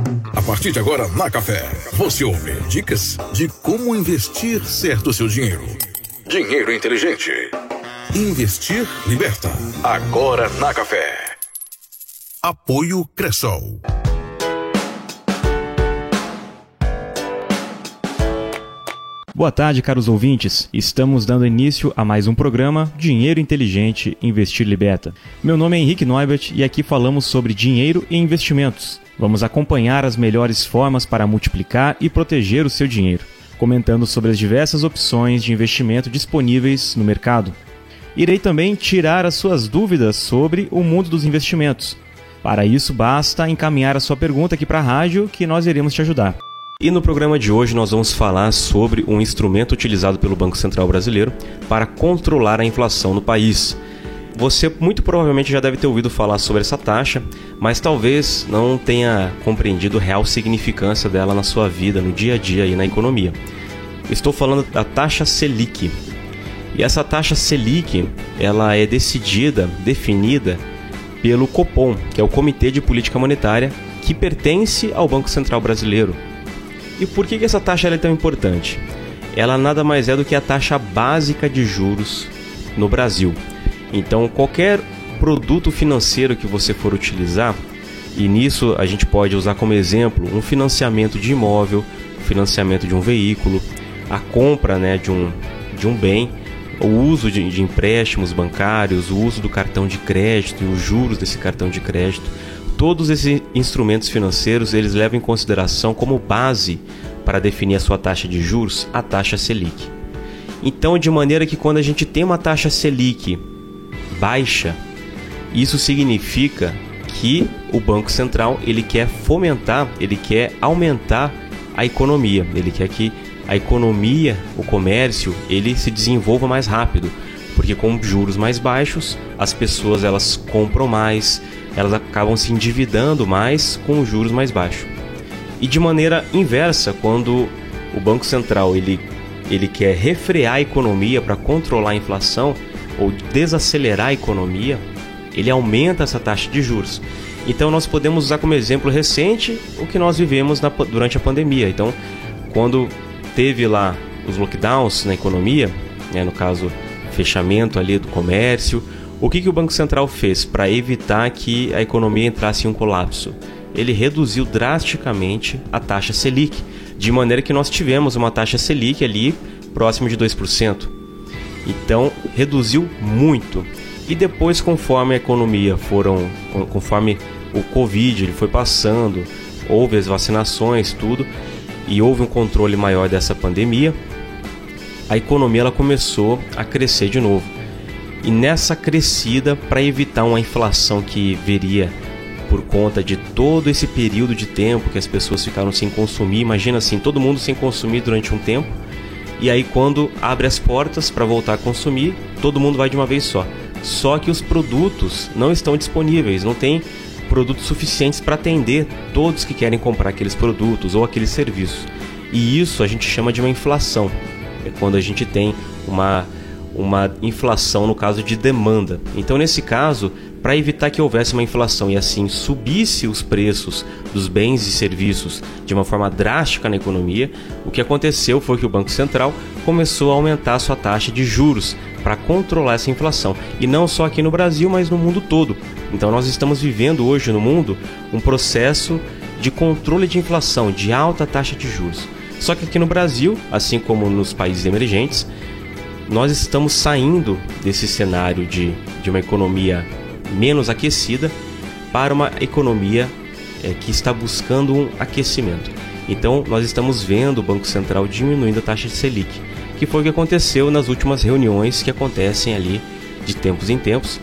A partir de agora, na Café, você ouve dicas de como investir certo o seu dinheiro. Dinheiro inteligente. Investir liberta. Agora na Café. Apoio Cressol. Boa tarde, caros ouvintes. Estamos dando início a mais um programa Dinheiro Inteligente, Investir Liberta. Meu nome é Henrique Neubert e aqui falamos sobre dinheiro e investimentos. Vamos acompanhar as melhores formas para multiplicar e proteger o seu dinheiro, comentando sobre as diversas opções de investimento disponíveis no mercado. Irei também tirar as suas dúvidas sobre o mundo dos investimentos. Para isso, basta encaminhar a sua pergunta aqui para a rádio que nós iremos te ajudar. E no programa de hoje nós vamos falar sobre um instrumento utilizado pelo Banco Central Brasileiro para controlar a inflação no país. Você muito provavelmente já deve ter ouvido falar sobre essa taxa, mas talvez não tenha compreendido a real significância dela na sua vida, no dia a dia e na economia. Estou falando da taxa Selic. E essa taxa Selic, ela é definida pelo Copom, que é o Comitê de Política Monetária, que pertence ao Banco Central Brasileiro. E por que essa taxa é tão importante? Ela nada mais é do que a taxa básica de juros no Brasil. Então, qualquer produto financeiro que você for utilizar, e nisso a gente pode usar como exemplo um financiamento de imóvel, financiamento de um veículo, a compra de um bem, o uso de empréstimos bancários, o uso do cartão de crédito e os juros desse cartão de crédito. Todos esses instrumentos financeiros, eles levam em consideração como base para definir a sua taxa de juros, a taxa Selic. Então, de maneira que quando a gente tem uma taxa Selic baixa, isso significa que o Banco Central ele quer fomentar, ele quer aumentar a economia, ele quer que a economia, o comércio, ele se desenvolva mais rápido, porque com juros mais baixos, as pessoas elas compram mais, elas acabam se endividando mais com os juros mais baixos. E de maneira inversa, quando o Banco Central ele quer refrear a economia para controlar a inflação ou desacelerar a economia, ele aumenta essa taxa de juros. Então nós podemos usar como exemplo recente o que nós vivemos durante a pandemia. Então, quando teve lá os lockdowns na economia, no caso, fechamento ali do comércio, o que o Banco Central fez para evitar que a economia entrasse em um colapso? Ele reduziu drasticamente a taxa Selic, de maneira que nós tivemos uma taxa Selic ali próximo de 2%. Então, reduziu muito. E depois, conforme o Covid ele foi passando, houve as vacinações, tudo, e houve um controle maior dessa pandemia, a economia ela começou a crescer de novo. E nessa crescida, para evitar uma inflação que viria por conta de todo esse período de tempo que as pessoas ficaram sem consumir, imagina assim, todo mundo sem consumir durante um tempo, e aí quando abre as portas para voltar a consumir, todo mundo vai de uma vez só. Só que os produtos não estão disponíveis, não tem produtos suficientes para atender todos que querem comprar aqueles produtos ou aqueles serviços. E isso a gente chama de uma inflação, é quando a gente tem uma inflação no caso de demanda. Então, nesse caso, para evitar que houvesse uma inflação e assim subisse os preços dos bens e serviços de uma forma drástica na economia, o que aconteceu foi que o Banco Central começou a aumentar a sua taxa de juros para controlar essa inflação. E não só aqui no Brasil, mas no mundo todo. Então, nós estamos vivendo hoje no mundo um processo de controle de inflação, de alta taxa de juros. Só que aqui no Brasil, assim como nos países emergentes, nós estamos saindo desse cenário de uma economia menos aquecida para uma economia que está buscando um aquecimento. Então, nós estamos vendo o Banco Central diminuindo a taxa de Selic, que foi o que aconteceu nas últimas reuniões que acontecem ali de tempos em tempos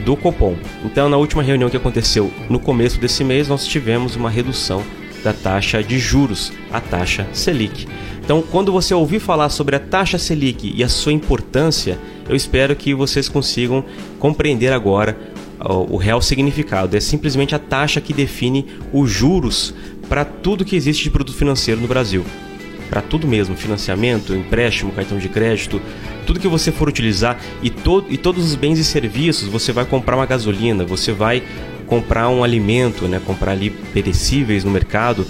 do Copom. Então, na última reunião que aconteceu no começo desse mês, nós tivemos uma redução da taxa de juros, a taxa Selic. Então, quando você ouvir falar sobre a taxa Selic e a sua importância, eu espero que vocês consigam compreender agora o real significado. É simplesmente a taxa que define os juros para tudo que existe de produto financeiro no Brasil. Para tudo mesmo, financiamento, empréstimo, cartão de crédito, tudo que você for utilizar e todos os bens e serviços, você vai comprar uma gasolina, você vai comprar um alimento, né, comprar ali perecíveis no mercado,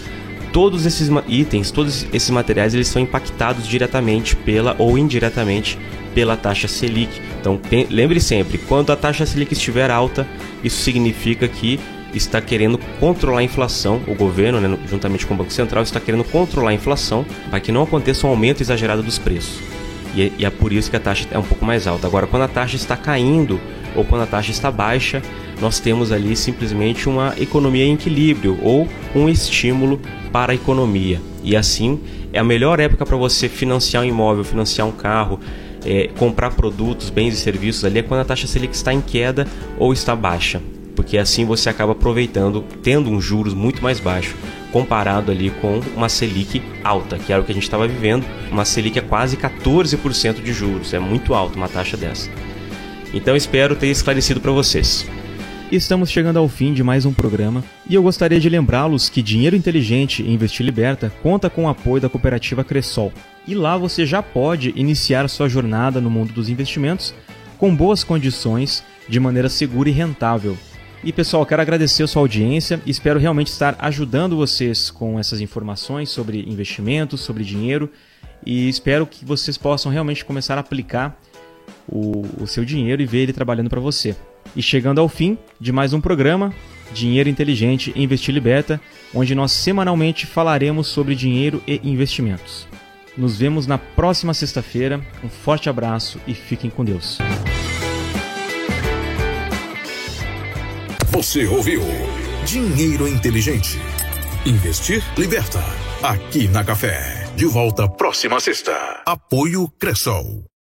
todos esses itens, todos esses materiais, eles são impactados diretamente ou indiretamente pela taxa Selic. Então lembre sempre, quando a taxa Selic estiver alta, isso significa que está querendo controlar a inflação. O governo, né, juntamente com o Banco Central, está querendo controlar a inflação para que não aconteça um aumento exagerado dos preços. E é por isso que a taxa é um pouco mais alta. Agora, quando a taxa está caindo ou quando a taxa está baixa, nós temos ali simplesmente uma economia em equilíbrio ou um estímulo para a economia. E assim, é a melhor época para você financiar um imóvel, financiar um carro, comprar produtos, bens e serviços ali é quando a taxa Selic está em queda ou está baixa. Porque assim você acaba aproveitando, tendo um juros muito mais baixo, comparado ali com uma Selic alta, que era o que a gente estava vivendo. Uma Selic é quase 14% de juros, é muito alto uma taxa dessa. Então espero ter esclarecido para vocês. Estamos chegando ao fim de mais um programa e eu gostaria de lembrá-los que Dinheiro Inteligente e Investir Liberta conta com o apoio da cooperativa Cressol. E lá você já pode iniciar sua jornada no mundo dos investimentos com boas condições, de maneira segura e rentável. E pessoal, quero agradecer a sua audiência, espero realmente estar ajudando vocês com essas informações sobre investimentos, sobre dinheiro, e espero que vocês possam realmente começar a aplicar o seu dinheiro e ver ele trabalhando para você. E chegando ao fim de mais um programa, Dinheiro Inteligente e Investir Liberta, onde nós semanalmente falaremos sobre dinheiro e investimentos. Nos vemos na próxima sexta-feira, um forte abraço e fiquem com Deus. Você ouviu Dinheiro Inteligente. Investir liberta. Aqui na Café. De volta próxima sexta. Apoio Cressol.